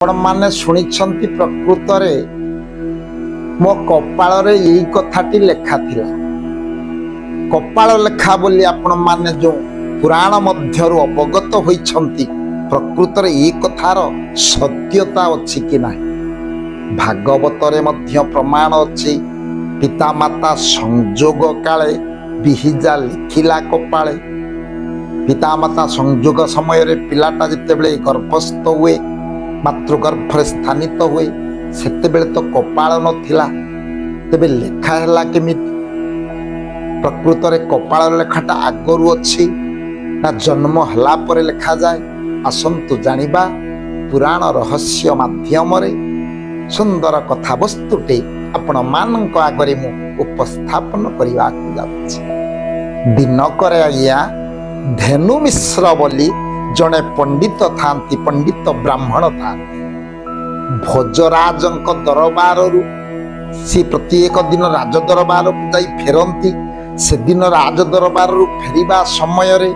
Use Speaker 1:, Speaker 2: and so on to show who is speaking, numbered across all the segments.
Speaker 1: आपण माने शुणिछंती प्रकृत रे मो कपाल रे यही कथाटी लेखा थिला। कपाल लेखा बोली आपण माने जो पुराण मध्यरु अवगत होइछंती प्रकृत रे यही कथार सत्यता अछि कि नाही। भागवत रे मध्य प्रमाण अछि। पिता माता संजोग काले बिहिजा लिखिला कपाले। पिता माता संजोग समय रे पिलाटा जिते बेले गर्भस्थ हुए मातृगर्भ स्थानित हुए सेते बेले तो कपाल नथिला। तेबे लेखा हैला केमिति? प्रकृत रे कपाल लेखाटा आगरु अछि ना जन्म हला परे लेखा जाए? आसंतु जानिबा पुराण रहस्य माध्यम रे सुंदर कथा वस्तुटे आपण मानक आगरे मु उपस्थापन करिवा जाउछि। दिनकरे आज्ञा धेनु मिश्र बोली जड़े पंडित थांती, पंडित ब्राह्मण था। भोजराजंक दरबार सी प्रत्येक दिन राज दरबार जाई फेरंती। से दिन राज दरबार फेरिबा समय रे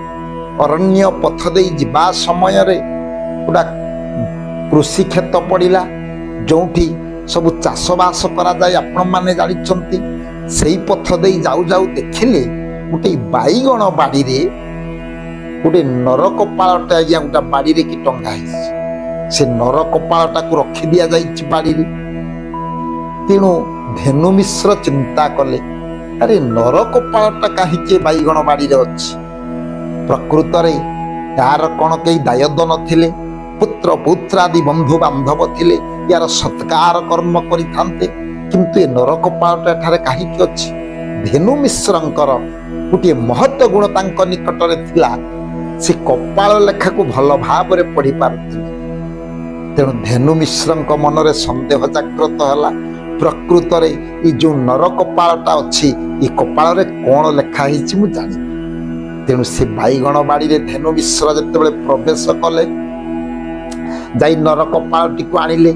Speaker 1: अरण्य पथ दे जिबा समय रे गोटा कृषि क्षेत पड़िला जोठी सबु चाषबास करा जाए। आपण माने जानिछंती सेई पथ दे जाऊ जाऊ देखिले गोटे बाईगण बाड़ी रे गोटे नर कपालटा आज्ञा गोटा बाड़ी रे कि टंगा है। से नर कपालटा को रखी दिया जाइछि बाड़ी रे। तेणु धेनु मिश्र चिंता कले, अरे नर कपालटा काहे बाईगण बाड़ी रे अछि? प्रकृत रे यार कोन कई दायद नथिले, पुत्र पुत्रादि बंधु बांधव थिले, यार सत्कार कर्म करि थांते, किंतु ए नर कपालटा ठारे काहे अछि? धेनु मिश्रंकर गोटे महत्व गुण तांक निकट रे थिला। से कपाल लेखा को भल भाव रे पढ़ी पारथिले। तेणु धेनु मिश्रंक मन रे संदेह जागृत हला। प्रकृत रे ई जो नर कपालटा अछि ई कपाल रे कोन लेखा हिछि मु जानि। तेणु से बाईगण बाड़ी रे धेनु मिश्र जते बेले प्रवेश कले जाई नर कपालटी को आनिले।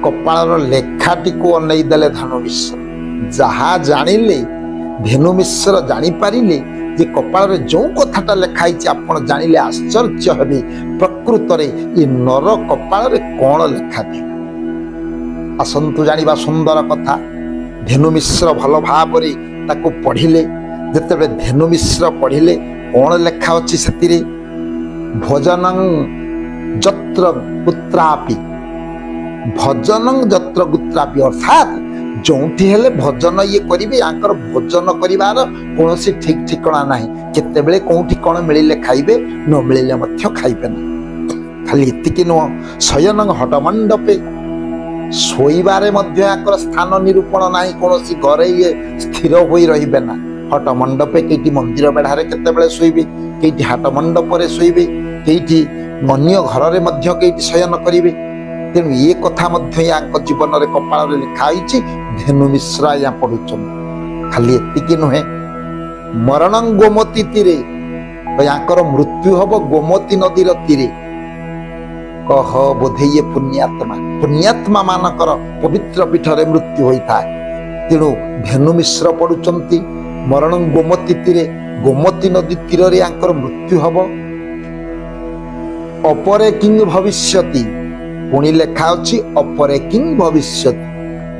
Speaker 1: कपाल रो लेखाटी को अनै देले धेनु मिश्र। जहा जानिले धेनु मिश्र जानि पारिले जे कपाल रे जो कथाटा लेखाई आपण जानिले आश्चर्य हेबे। प्रकृत रे ई नर कपाल रे कोन लेखा थी? आसंतु जानिबा सुंदर कथा। धेनु मिश्र भल भाव रे ताको पढ़िले। जेतेबे धेनु मिश्र पढ़िले कोन लेखा अछि सेतिरे? भोजनं जत्र पुत्रापि, भोजनं जत्र पुत्रापि, अर्थात जोठी हेले भोजन ये करिवे आंकर भोजन करिवार कोनोसी ठीक ठिकाना नाही। केतेबेले कोठी कोन मिलिले खाइबे, न मिलिले मध्य खाइबे ना। खाली एतिके नो शयनं हटमंडपे, सोइबारे मध्य आंकर स्थान निरूपण नाही। कोनोसी घरे ये स्थिर होई रहिबे ना। हटमंडपे केटी मंदिर बेढारे केतेबेले सोइबे, केटी हटमंडप रे सोइबे, केटी अन्य घर रे मध्य केटी शयन करिवे। तेणु ये कथा मध्य यांक जीवन रे कपाल रे लिखा होइछि। धेनु मिश्र या पढुछन। खाली एतिके नुहे, मरणं गोमती तीरे, यांकर मृत्यु हब गोमती नदी रे तीरे। कह बोधे ये पुण्यात्मा, पुण्यात्मा मानकर पवित्र पीठ रे मृत्यु होई थाए। तेणु धेनु मिश्र पढुचंती मरणं गोमती तीरे, गोमती नदी तीर रे यांकर मृत्यु हब। अपरे किंग भविष्यति, पुणी लेखा अछि अपरे किंग भविष्यति।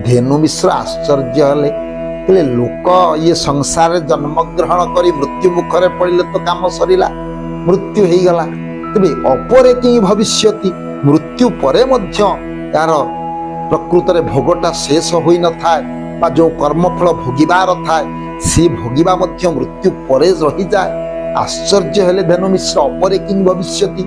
Speaker 1: धेनु मिश्र आश्चर्य हले। कहले लोक ये संसार जन्म ग्रहण करी मृत्यु मुखरे पड़िले तो काम सरिला, मृत्यु हेई गला। तबे अपरे किंग भविष्यति, मृत्यु परे मध्य यार प्रकृत रे भोगटा शेष होई न थाए बा जो कर्मफल भोगिबार थाए से भोगिबा मध्य मृत्यु परे रही जाए। आश्चर्य हेले धेनु मिश्र। अपरे किंग भविष्यति,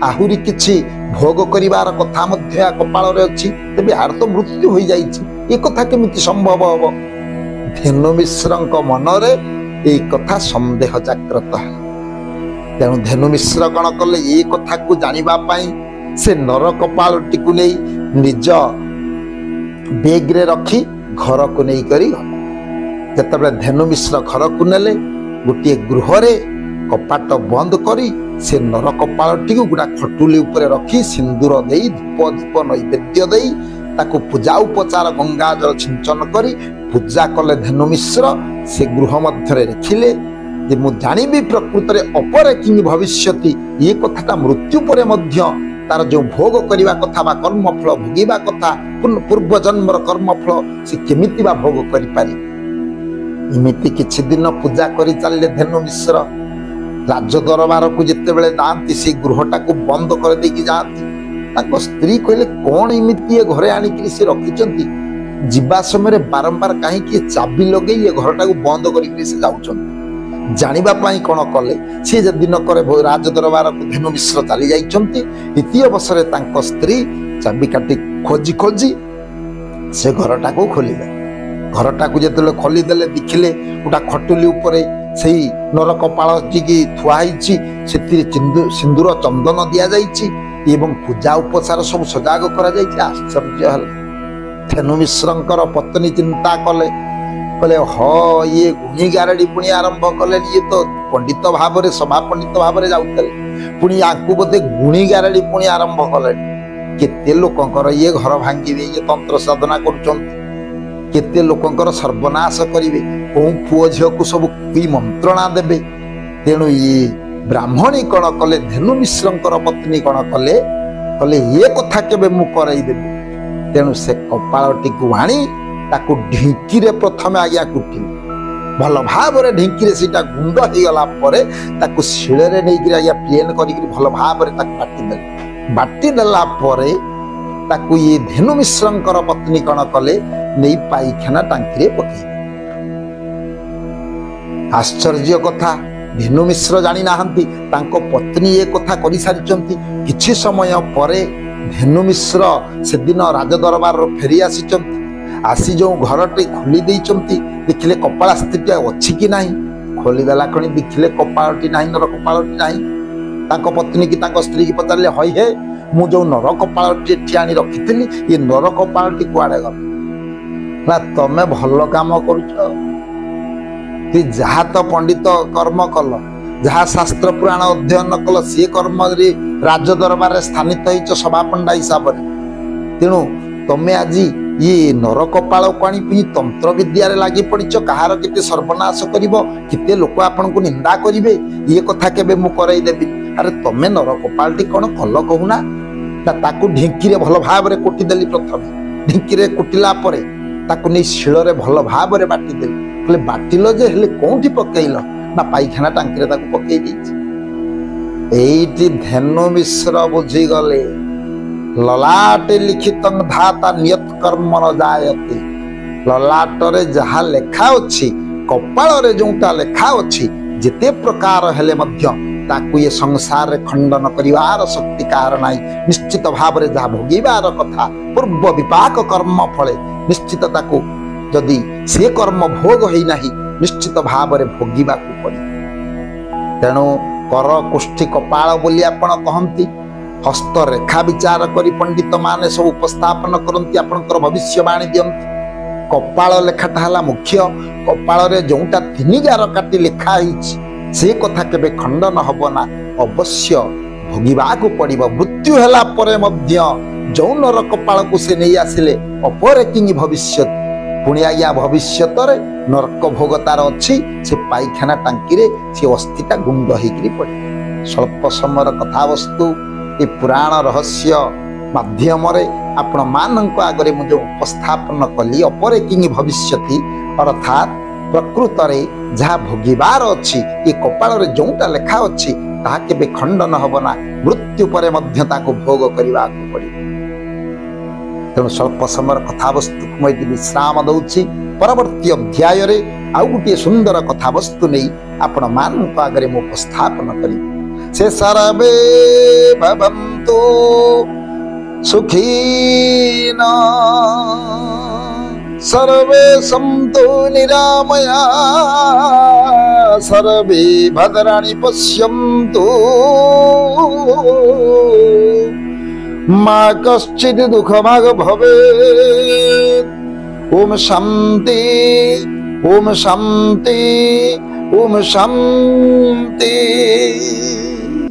Speaker 1: आहुरी किछि भोग करिवार कथा मध्य कपाल रे अछि, तेबे आर तो मृत्यु होई जाइछि, ए कथा केमिति संभव हबो? धेनु मिश्रंक मन रे ए कथा संदेह जागृत है। तेणु धेनु मिश्र कण कले ए कथा को जानिबा पई से नर कपालटी को नै निज बेग रे रखी घर को नै करी गले। जेतेबेले धेनु मिश्र घर को नेले गोटे गृह रे कपाट बंद करी से नर कपालटी को गुडा खटुली ऊपर रखी सिंदूर देई धूप दीप नैवेद्य देई ताको पूजा उपचार गंगा जल छिंचन करी पूजा कले धेनु मिश्र। से गृह मध्य रखिले जे मु जानिबी प्रकृत रे अपरे किंग भविष्यति। ये कथाटा मृत्यु परे मध्य तार जो भोग करने कथा बा कर्मफल भोगिबा कथा पूर्व जन्मर कर्मफल से केमिति बा भोग करि पारि। इमिति किछि दिन पूजा करि चलले धेनु मिश्र राज दरबार को जिते बेले जाती से गृहटा को बंद कर देकी जाती। ताको स्त्री कहले कौन इमिति घरे आनिकरी से रखिचंती जीवा समय बारंबार कहीं चाबी लगे ये घरटा को बंद करी से जाउचंती जानिबा पाई कौन कले सी दिन करे राज दरबार को धेनु मिश्र चली जाइचंती। इति अवसर तांको स्त्री चाबी काटी खोजी खोजी से घरटा को खोलिले। घरटा को जेतले खोली देले देखिले गोटा खटुली उपरे सेही नर कपाल टिकी थुआइछि सेति सिंदूर चंदन दिया जाइछि एवं पूजा उपचार सब सजाग करा जाइछि। आश्चर्य हल धेनु मिश्रंकर पत्नी चिंता कले कहले ह ये गुणी गारडी पुणी आरंभ कले ये तो पंडित भाव रे सभा पंडित भाव रे जाउतले पुणी आकु बोधे गुणी गारडी पुणी आरंभ कले। केते लोकंकर ये घर भांगिबे ये तंत्र साधना करूचंती केते लोकंकर सर्वनाश करिवे को पुओ झियो को सब की मंत्रणा देबे। तेणु ये ब्राह्मणी कण कले धेनु मिश्रंकर पत्नी कण कले कले ये कथा केबे मु करई देबे। तेणु से कपाळटी को आनी ताकू ढिंकी रे प्रथमे आज्ञा कुटी भल भाव रे ढिंकी रे सीटा गुंड हो गला परे ताकू शिळे रे नै कि आज्ञा प्लेन करी भल भाव रे ताकू बाटी देला परे ताकू ये धेनु मिश्रंकर पत्नी कण कले नै पाइखाना टांकी रे पकई। आश्चर्य कथा धेनु मिश्र जानी नाहंती तांको पत्नी ये कथा करि सारिचंती। किछि समय परे धेनु मिश्र से दिन राज दरबार फेरी आसीचंती। आसी जो घरटे खोली देइचंती देखिले कपाळ स्थिति अछि कि नाही खोली देला कणी देखिले कपाळटी नाही नर कपाळटी नाही। तांको पत्नी की तांको स्त्री की पचारले हई हे मु जो नर कपाळटी ठियाणी रखिथिली ये नर कपाळटी कुआडे गल ना तमे भल काम करूछ कि जहा तो पंडित कर्म कल जहा शास्त्र पुराण अध्ययन कल सी कर्म रे राज दरबार रे स्थानित होइछ सभा पंडा हिसाब रे। तेणु तमे आज ये नर कपाळ पाणी पी तंत्र विद्या रे लागी पड़िछ कहार केते सर्वनाश करिवो केते लोक आपन को निंदा करिवे ये कथा केबे मु करई देबी। अरे तमे नर कपाळटी कोन कल कहूना ताकू ढिंकी रे भल भाव रे कोटी देली। प्रथमे ढिंकी रे कुटिला परे ताकू नै शिळ रे भल भाव रे बाटी देली। कहले बाटिलो जे हेले कोंठी पकेइलो ना पाइखाना टांकी रे ताकू पकेई दैछि। एइटी धेनु मिश्र बुझी गले ललाटे लिखित धाता नियत कर्म न जायते। ललाट रे जहा लेखा अछि कपाळ रे जोंटा लेखा अछि जेते प्रकार हेले मध्य ताकू ये संसार रे खंडन करिवार शक्ति कार नाही। निश्चित भाव रे जहा भोगिबार कथा पूर्व विपाक कर्म फले निश्चित ताकू जदि से कर्म भोग होई नाही निश्चित भाव रे भोगिबा को पड़ी। तेणु कर कुष्ठी कपाळ बोली आपण कहंती हस्त रेखा विचार करी पंडित माने सब उपस्थापन करती आपनकर भविष्यवाणी दियंती। कपाळ लेखाटा हला मुख्य कपाळ रे जोंटा 3 गार काटी लेखा हिच से कथा केबे खंडन हबो ना अवश्य भोगिबा को पड़िबो। मृत्यु हला परे मध्य जो नर कपाळ को से नै आसिले अपरे किंग भविष्य पुणी आज्ञा भविष्यत रे नरक भोग तार अछि से पाइखाना टांकी रे से अस्थिटा गुंड हेकरी पड़े। स्वल्प समय कथा वस्तु ये पुराण रहस्य माध्यम रे आपण मानक आगरे मु जो उपस्थापन कली अपरे किंग भविष्यति अर्थात प्रकृत रे जहा भोगिबार अछि ये कपाळ रे जोंटा लेखा अछि ताहा केबे खंडन हबना मृत्यु परे मध्य ताको भोग करिवा को पड़ी। तेणु स्वल्प समय कथा वस्तु मैं विश्राम दउछि। परवर्ती अध्याय रे आउ गुटे सुंदर कथा वस्तु नै आपण मानक आगरे मु उपस्थापन करी। से सर्वे भवन्तु सुखिनो सर्वे सन्तु निरामया सर्वे भद्राणि पश्यन्तु मा कश्चित् दुःखभाग् भवेत्। ओम शान्ति ओम शान्ति ओम शान्ति।